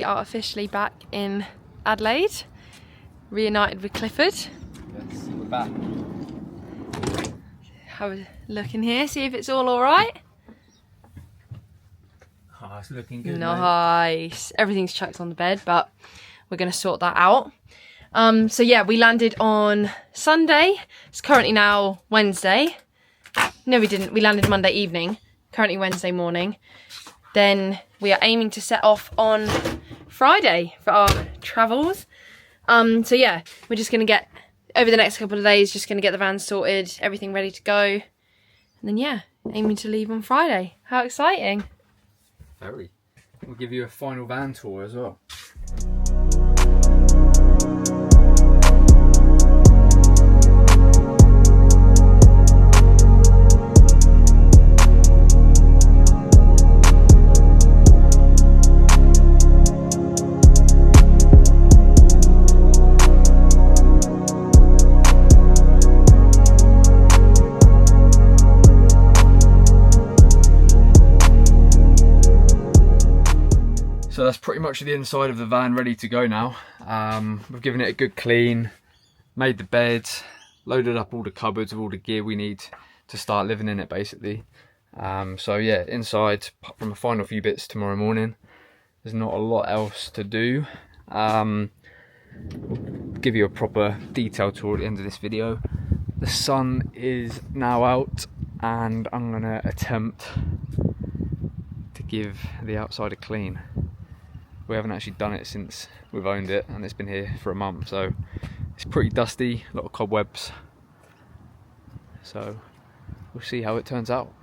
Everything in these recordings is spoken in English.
are officially back in Adelaide, reunited with Clifford. Yes, we're back. Have a look in here, see if it's all alright. Oh, it's looking good. Nice. Mate. Everything's chucked on the bed, but we're going to sort that out. So yeah, we landed on Sunday. It's currently now Wednesday. No, we didn't. We landed Monday evening. Currently Wednesday morning. Then we are aiming to set off on Friday for our travels. So yeah, we're just going to get, over the next couple of days, just going to get the van sorted, everything ready to go. And then yeah, aiming to leave on Friday. How exciting. Very. We'll give you a final van tour as well. So that's pretty much the inside of the van ready to go now. We've given it a good clean, made the bed, loaded up all the cupboards with all the gear we need to start living in it basically. So yeah, inside, apart from a final few bits tomorrow morning, there's not a lot else to do. We'll give you a proper detailed tour at the end of this video. The sun is now out and I'm gonna attempt to give the outside a clean. We haven't actually done it since we've owned it and it's been here for a month, so it's pretty dusty, a lot of cobwebs. So we'll see how it turns out.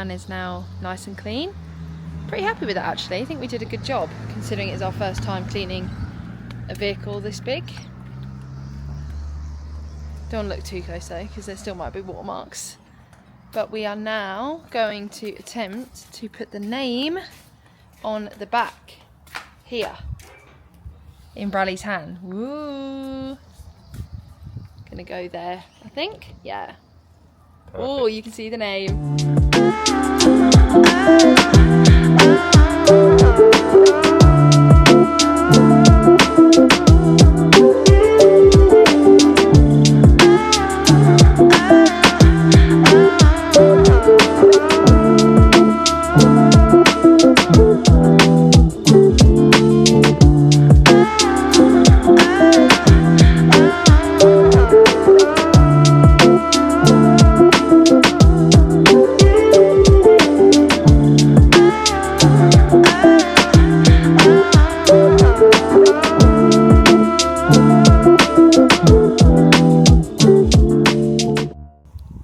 Is now nice and clean. Pretty happy with it actually. I think we did a good job considering it's our first time cleaning a vehicle this big. Don't look too close though because there still might be watermarks. But we are now going to attempt to put the name on the back here in Bradley's hand. Woo! Gonna go there, I think. Yeah. Oh, you can see the name.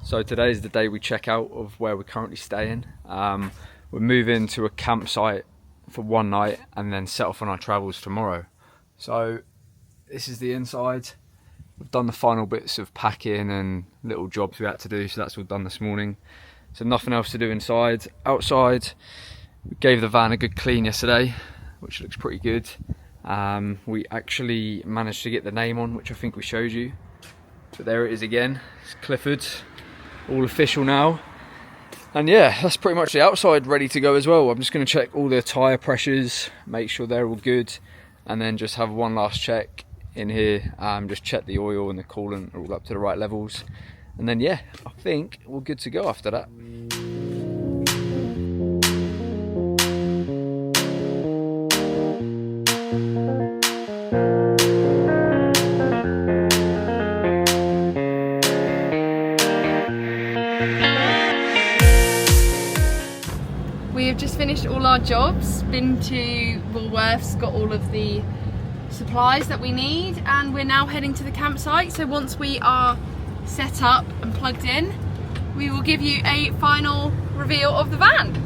So today is the day we check out of where we're currently staying. We're moving to a campsite for one night and then set off on our travels tomorrow. So this is the inside. We've done the final bits of packing and little jobs we had to do, so that's all done this morning. So nothing else to do inside. Outside, we gave the van a good clean yesterday, which looks pretty good. We actually managed to get the name on, which I think we showed you. But there it is again, it's Clifford. All official now. And yeah, that's pretty much the outside ready to go as well. I'm just going to check all the tyre pressures, make sure they're all good, and then just have one last check in here, just check the oil and the coolant are all up to the right levels, and then yeah, I think we're good to go after that. We have just finished all our jobs, been to Woolworths, got all of the supplies that we need, and we're now heading to the campsite. So once we are set up and plugged in, we will give you a final reveal of the van.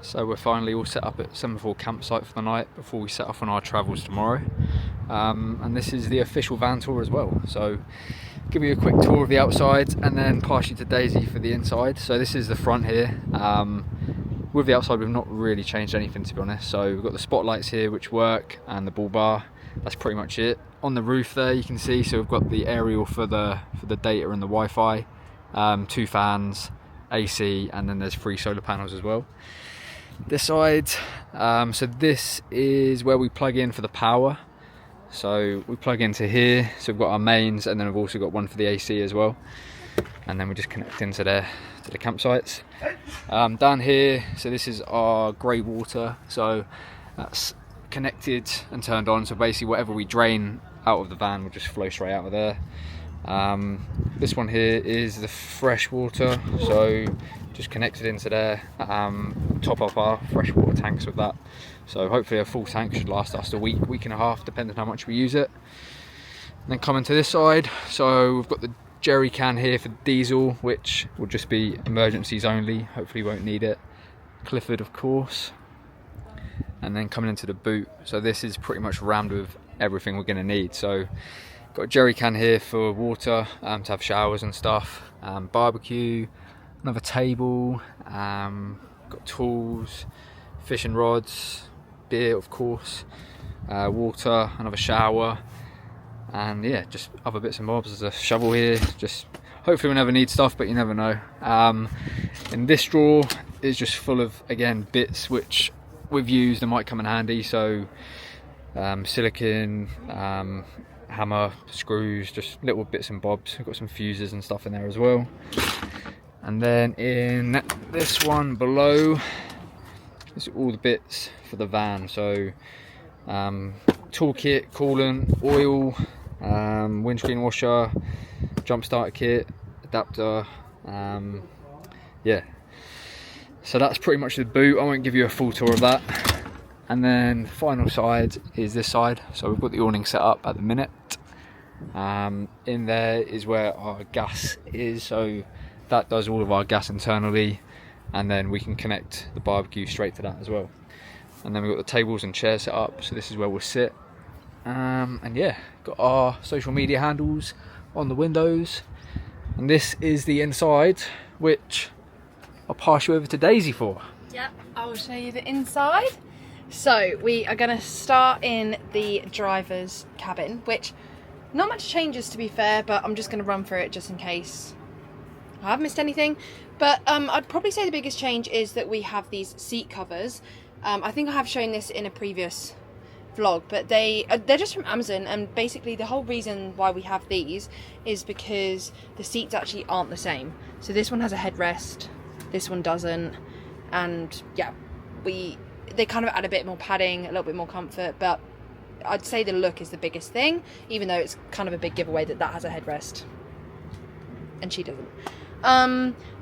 So we're finally all set up at Semaphore campsite for the night before we set off on our travels tomorrow. And this is the official van tour as well. So give you a quick tour of the outside and then pass you to Daisy for the inside. So this is the front here. With the outside we've not really changed anything, to be honest. So we've got the spotlights here which work and the bull bar. That's pretty much it. On the roof there you can see, so we've got the aerial for the data and the Wi-Fi, 2 fans, AC, and then there's 3 solar panels as well. This side, so this is where we plug in for the power. So we plug into here, so we've got our mains, and then we've also got one for the AC as well. And then we just connect into the campsites. Down here, so this is our grey water, so that's connected and turned on. So basically whatever we drain out of the van will just flow straight out of there. This one here is the fresh water, so just connected into there. Top up our freshwater tanks with that, so hopefully a full tank should last us a week and a half, depending on how much we use it. And then coming to this side, so we've got the jerry can here for diesel, which will just be emergencies only, hopefully won't need it. Clifford, of course. And then coming into the boot, so this is pretty much rammed with everything we're going to need. So got a jerry can here for water, to have showers and stuff, barbecue, another table, got tools, fishing rods, beer of course, water, another shower, and yeah, just other bits and bobs. There's a shovel here, just hopefully we'll never need stuff, but you never know. And this drawer is just full of, again, bits which we've used and might come in handy. So silicone, hammer, screws, just little bits and bobs. We've got some fuses and stuff in there as well. And then in this one below, this is all the bits for the van. So toolkit, coolant, oil, windscreen washer, jump starter kit, adapter, yeah. So that's pretty much the boot. I won't give you a full tour of that. And then the final side is this side. So we've got the awning set up at the minute. In there is where our gas is, so that does all of our gas internally, and then we can connect the barbecue straight to that as well. And then we've got the tables and chairs set up, so this is where we'll sit. And yeah, got our social media handles on the windows. And this is the inside, which I'll pass you over to Daisy for. Yep, I will show you the inside. So we are going to start in the driver's cabin, which not much changes to be fair, but I'm just going to run through it just in case I have missed anything. But I'd probably say the biggest change is that we have these seat covers. I think I have shown this in a previous vlog, but they're just from Amazon, and basically the whole reason why we have these is because the seats actually aren't the same. So this one has a headrest, this one doesn't, and yeah, they kind of add a bit more padding, a little bit more comfort, but I'd say the look is the biggest thing, even though it's kind of a big giveaway that has a headrest and she doesn't.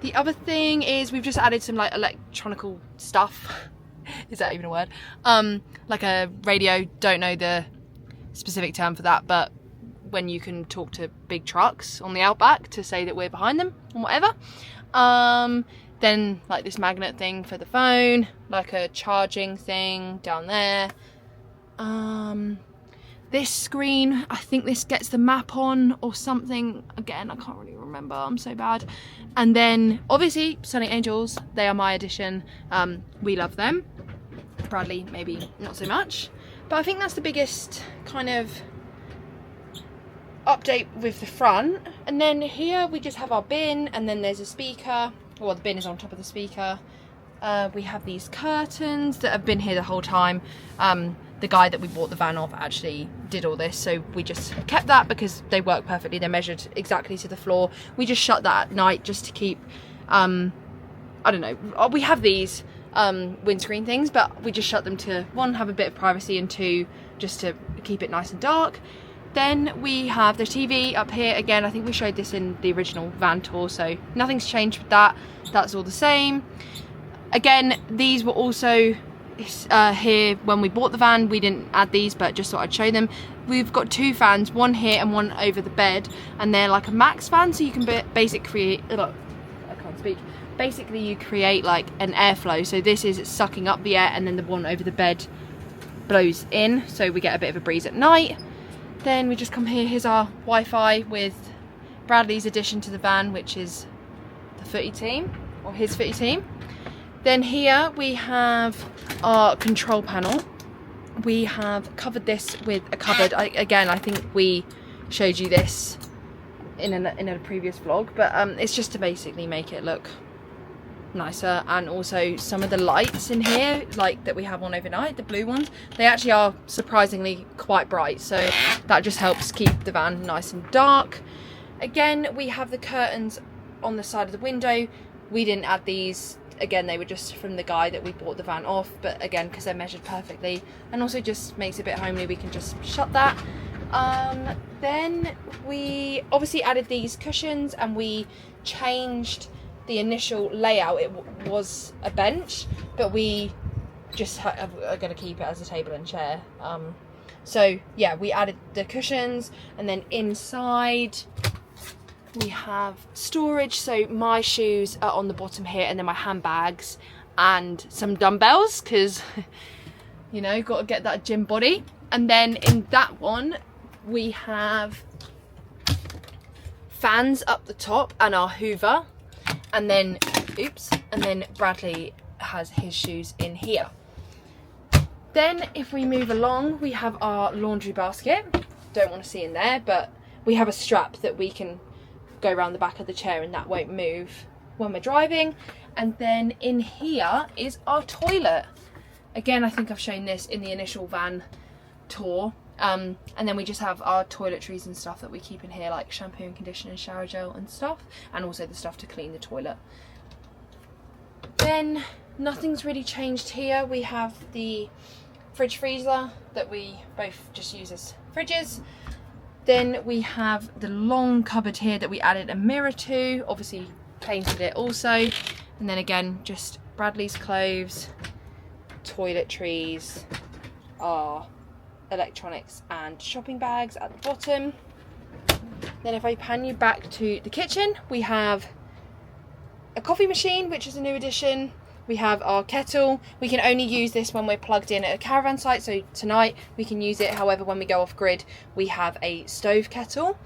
The other thing is we've just added some like electronical stuff. Is that even a word? Like a radio, don't know the specific term for that, but when you can talk to big trucks on the outback to say that we're behind them and whatever. Then like this magnet thing for the phone, like a charging thing down there. This screen, I think this gets the map on or something. Again, I can't really remember, I'm so bad. And then obviously Sunny Angels, they are my addition. We love them. Bradley, maybe not so much. But I think that's the biggest kind of update with the front. And then here we just have our bin, and then there's a speaker. Well, the bin is on top of the speaker. We have these curtains that have been here the whole time. The guy that we bought the van off actually did all this, so we just kept that because they work perfectly. They're measured exactly to the floor. We just shut that at night just to keep, I don't know, we have these windscreen things, but we just shut them to, one, have a bit of privacy, and two, just to keep it nice and dark. Then we have the TV up here. Again, I think we showed this in the original van tour, so nothing's changed with that. That's all the same. Again, these were also here when we bought the van. We didn't add these, but just thought I'd show them. We've got 2 fans, one here and one over the bed, and they're like a max fan, so you can basically you create like an airflow. So this is sucking up the air, and then the one over the bed blows in, so we get a bit of a breeze at night. Then we just come here. Here's our Wi-Fi with Bradley's addition to the van, which is the footy team, or his footy team. Then here we have our control panel. We have covered this with a cupboard. Again, I think we showed you this in a previous vlog, but it's just to basically make it look nicer. And also some of the lights in here, like that we have on overnight, the blue ones, they actually are surprisingly quite bright, so that just helps keep the van nice and dark. Again, we have the curtains on the side of the window. We didn't add these. Again, they were just from the guy that we bought the van off, but again, because they're measured perfectly, and also just makes it a bit homely, we can just shut that. Then we obviously added these cushions, and we changed the initial layout. It was a bench, but we just are going to keep it as a table and chair. So yeah, we added the cushions, and then inside we have storage. So my shoes are on the bottom here, and then my handbags and some dumbbells, because you know, got to get that gym body. And then in that one we have fans up the top and our Hoover, and then and then Bradley has his shoes in here. Then if we move along, we have our laundry basket. Don't want to see in there, but we have a strap that we can go around the back of the chair, and that won't move when we're driving. And then in here is our toilet. Again, I think I've shown this in the initial van tour. And then we just have our toiletries and stuff that we keep in here, like shampoo and conditioner and shower gel and stuff, and also the stuff to clean the toilet. Then nothing's really changed here. We have the fridge freezer that we both just use as fridges. Then we have the long cupboard here that we added a mirror to, obviously painted it also. And then again, just Bradley's clothes, toiletries, our electronics and shopping bags at the bottom. Then if I pan you back to the kitchen, we have a coffee machine, which is a new addition. We have our kettle. We can only use this when we're plugged in at a caravan site, so tonight we can use it. However, when we go off grid, we have a stove kettle.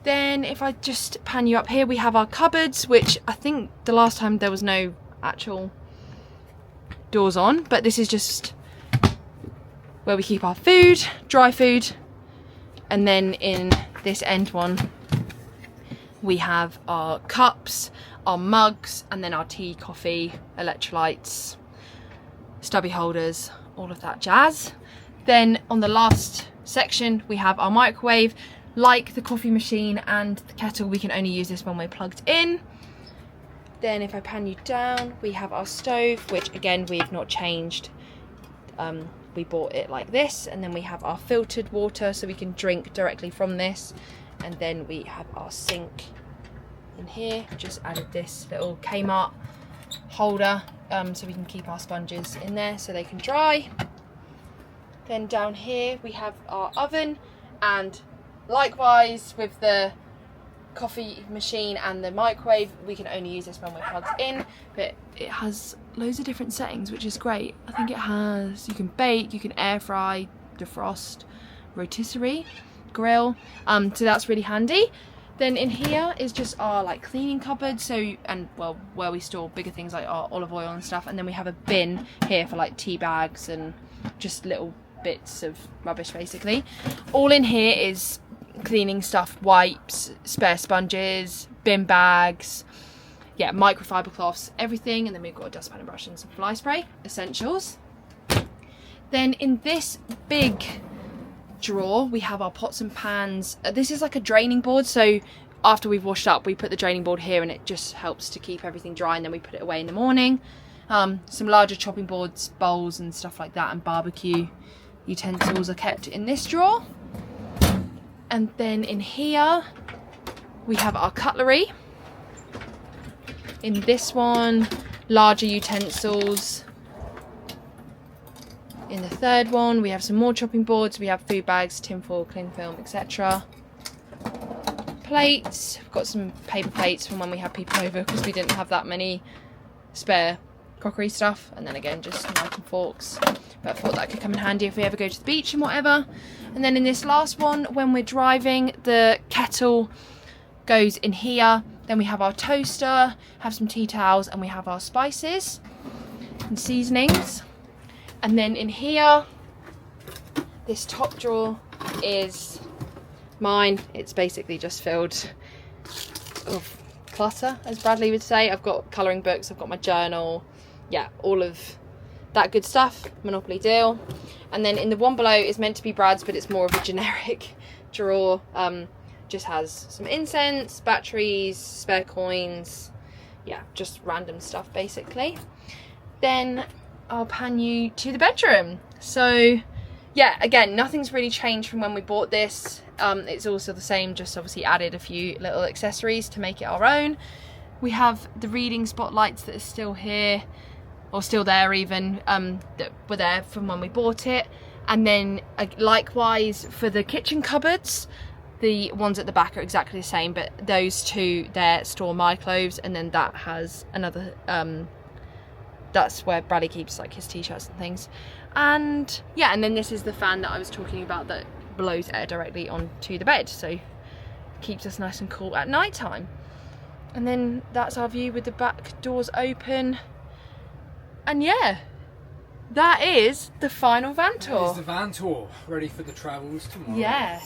Then if I just pan you up here, we have our cupboards, which I think the last time there was no actual doors on, but this is just where we keep our food, dry food. And then in this end one, we have our cups, our mugs, and then our tea, coffee, electrolytes, stubby holders, all of that jazz. Then on the last section, we have our microwave. Like the coffee machine and the kettle, we can only use this when we're plugged in. Then if I pan you down, we have our stove, which again, we've not changed. We bought it like this. And then we have our filtered water, so we can drink directly from this. And then we have our sink in here. Just added this little Kmart holder, so we can keep our sponges in there so they can dry. Then down here we have our oven, and likewise with the coffee machine and the microwave, we can only use this when we're plugged in, but it has loads of different settings, which is great. I think it has, you can bake, you can air fry, defrost, rotisserie, grill, so that's really handy. Then in here is just our like cleaning cupboard, so, and well, where we store bigger things like our olive oil and stuff. And then we have a bin here for like tea bags and just little bits of rubbish basically. All in here is cleaning stuff, wipes, spare sponges, bin bags, yeah, microfiber cloths, everything. And then we've got a dustpan and brush and some fly spray, essentials. Then in this big drawer we have our pots and pans. This is like a draining board, so after we've washed up we put the draining board here, and it just helps to keep everything dry, and then we put it away in the morning. Some larger chopping boards, bowls and stuff like that, and barbecue utensils are kept in this drawer. And then in here we have our cutlery. In this one, larger utensils. In the third one, we have some more chopping boards. We have food bags, tin foil, cling film, etc. Plates. We've got some paper plates from when we had people over because we didn't have that many spare crockery stuff. And then again, just knife and forks. But I thought that could come in handy if we ever go to the beach and whatever. And then in this last one, when we're driving, the kettle goes in here. Then we have our toaster, have some tea towels, and we have our spices and seasonings. And then in here, this top drawer is mine. It's basically just filled of clutter, as Bradley would say. I've got colouring books, I've got my journal, yeah, all of that good stuff, Monopoly deal. And then in the one below is meant to be Brad's, but it's more of a generic drawer. Just has some incense, batteries, spare coins, yeah, just random stuff basically. Then I'll pan you to the bedroom. So yeah, again, nothing's really changed from when we bought this. It's also the same, just obviously added a few little accessories to make it our own. We have the reading spotlights that are still here, or still there even, that were there from when we bought it. And then likewise for the kitchen cupboards, the ones at the back are exactly the same, but those two there store my clothes, and then that has another, that's where Bradley keeps like his t-shirts and things. And yeah, and then this is the fan that I was talking about that blows air directly onto the bed, so keeps us nice and cool at night time. And then that's our view with the back doors open. And yeah, that is the final van tour. That is the van tour, ready for the travels tomorrow. Yeah.